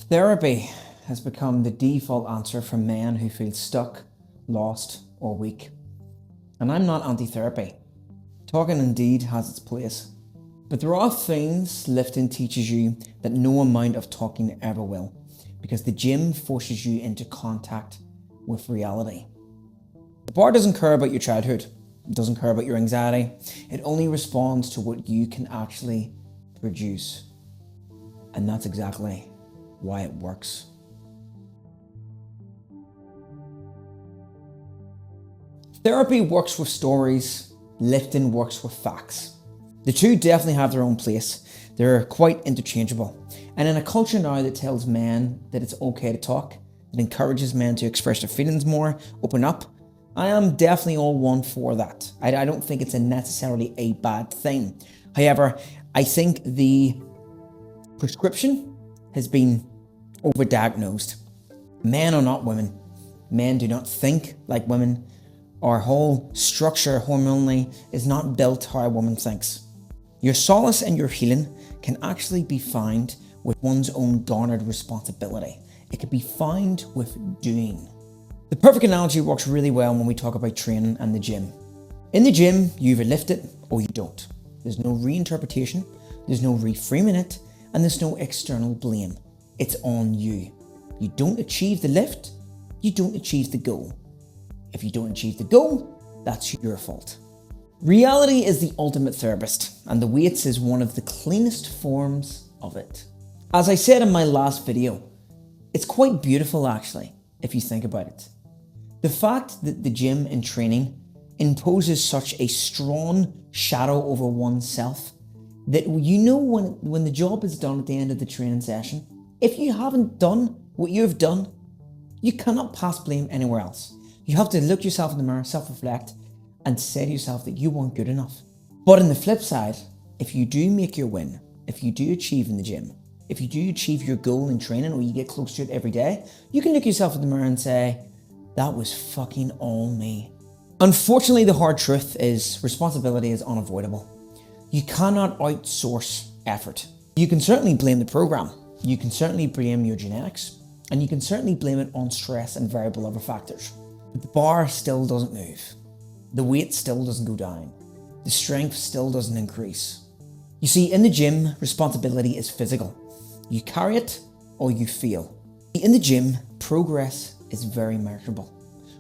Therapy has become the default answer for men who feel stuck, lost, or weak. And I'm not anti-therapy. Talking indeed has its place. But there are things lifting teaches you that no amount of talking ever will, because the gym forces you into contact with reality. The bar doesn't care about your childhood. It doesn't care about your anxiety. It only responds to what you can actually produce. And that's exactly why it works. Therapy works with stories, lifting works with facts. The two definitely have their own place. They're quite interchangeable. And in a culture now that tells men that it's okay to talk, that encourages men to express their feelings more, open up, I am definitely all one for that. I don't think it's necessarily a bad thing. However, I think the prescription has been overdiagnosed. Men are not women. Men do not think like women. Our whole structure hormonally is not built how a woman thinks. Your solace and your healing can actually be found with one's own garnered responsibility. It can be found with doing. The perfect analogy works really well when we talk about training and the gym. In the gym, you either lift it or you don't. There's no reinterpretation, there's no reframing it, and there's no external blame. It's on you. You don't achieve the lift, you don't achieve the goal. If you don't achieve the goal, that's your fault. Reality is the ultimate therapist, and the weights is one of the cleanest forms of it. As I said in my last video, it's quite beautiful actually, if you think about it. The fact that the gym and training imposes such a strong shadow over oneself that you know when the job is done at the end of the training session, if you haven't done what you've done, you cannot pass blame anywhere else. You have to look yourself in the mirror, self-reflect, and say to yourself that you weren't good enough. But on the flip side, if you do make your win, if you do achieve in the gym, if you do achieve your goal in training or you get close to it every day, you can look yourself in the mirror and say, that was fucking all me. Unfortunately, the hard truth is responsibility is unavoidable. You cannot outsource effort. You can certainly blame the program. You can certainly blame your genetics, and you can certainly blame it on stress and variable other factors. But the bar still doesn't move. The weight still doesn't go down. The strength still doesn't increase. You see, in the gym, responsibility is physical. You carry it or you fail. In the gym, progress is very measurable.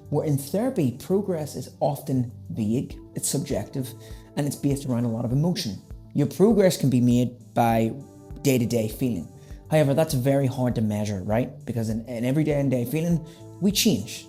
Where in therapy, progress is often vague, it's subjective, and it's based around a lot of emotion. Your progress can be made by day-to-day feeling. However, that's very hard to measure, right? Because in every day-to-day feeling, we change.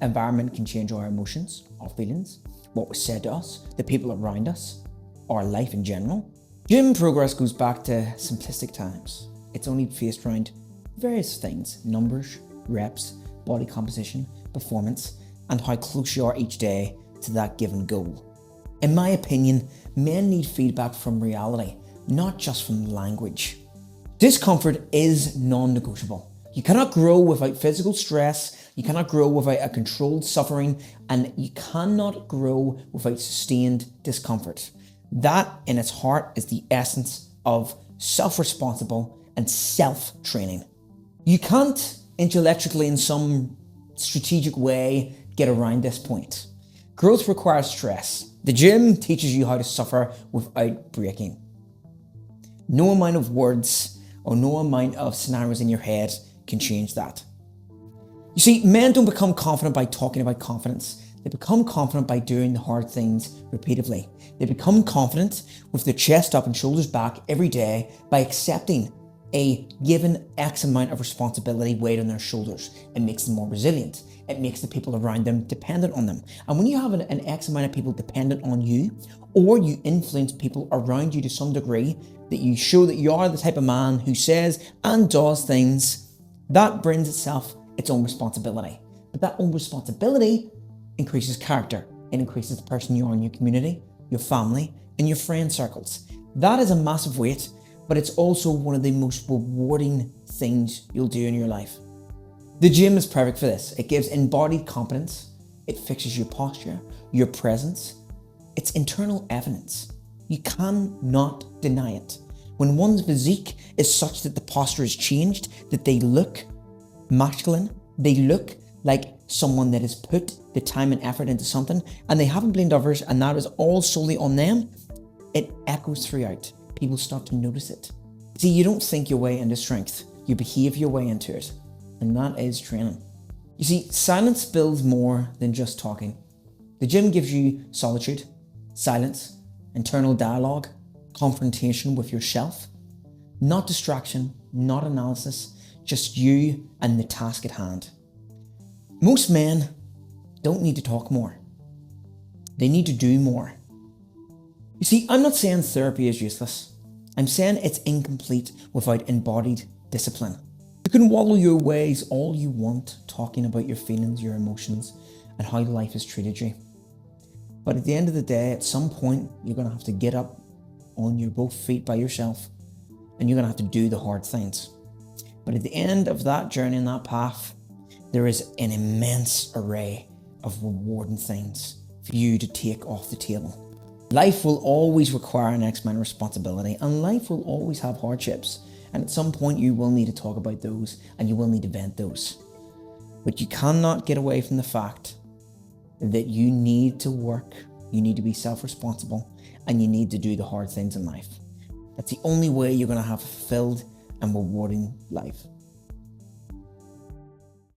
Environment can change our emotions, our feelings, what was said to us, the people around us, our life in general. Gym progress goes back to simplistic times. It's only based around various things: numbers, reps, body composition, performance, and how close you are each day to that given goal. In my opinion, men need feedback from reality, not just from language. Discomfort is non-negotiable. You cannot grow without physical stress, you cannot grow without a controlled suffering, and you cannot grow without sustained discomfort. That, in its heart, is the essence of self-responsible and self-training. You can't intellectually, in some strategic way, get around this point. Growth requires stress. The gym teaches you how to suffer without breaking. No amount of words or no amount of scenarios in your head can change that. You see, men don't become confident by talking about confidence. They become confident by doing the hard things repeatedly. They become confident with their chest up and shoulders back every day by accepting a given X amount of responsibility weighed on their shoulders. It makes them more resilient. It makes the people around them dependent on them. And when you have an X amount of people dependent on you, or you influence people around you to some degree, that you show that you are the type of man who says and does things, that brings itself its own responsibility. But that own responsibility increases character. It increases the person you are in your community, your family, and your friend circles. That is a massive weight, but it's also one of the most rewarding things you'll do in your life. The gym is perfect for this. It gives embodied competence. It fixes your posture, your presence. It's internal evidence. You cannot deny it. When one's physique is such that the posture is changed, that they look masculine, they look like someone that has put the time and effort into something, and they haven't blamed others, and that is all solely on them, it echoes throughout. People start to notice it. See, you don't think your way into strength, you behave your way into it, and that is training. You see, silence builds more than just talking. The gym gives you solitude, silence, internal dialogue, confrontation with yourself, not distraction, not analysis, just you and the task at hand. Most men don't need to talk more. They need to do more. You see, I'm not saying therapy is useless. I'm saying it's incomplete without embodied discipline. You can wallow your ways all you want, talking about your feelings, your emotions, and how life has treated you. But at the end of the day, at some point, you're going to have to get up on your both feet by yourself, and you're going to have to do the hard things. But at the end of that journey and that path, there is an immense array of rewarding things for you to take off the table. Life will always require an X amount of responsibility, and life will always have hardships. And at some point you will need to talk about those, and you will need to vent those. But you cannot get away from the fact that you need to work, you need to be self-responsible, and you need to do the hard things in life. That's the only way you're going to have a fulfilled and rewarding life.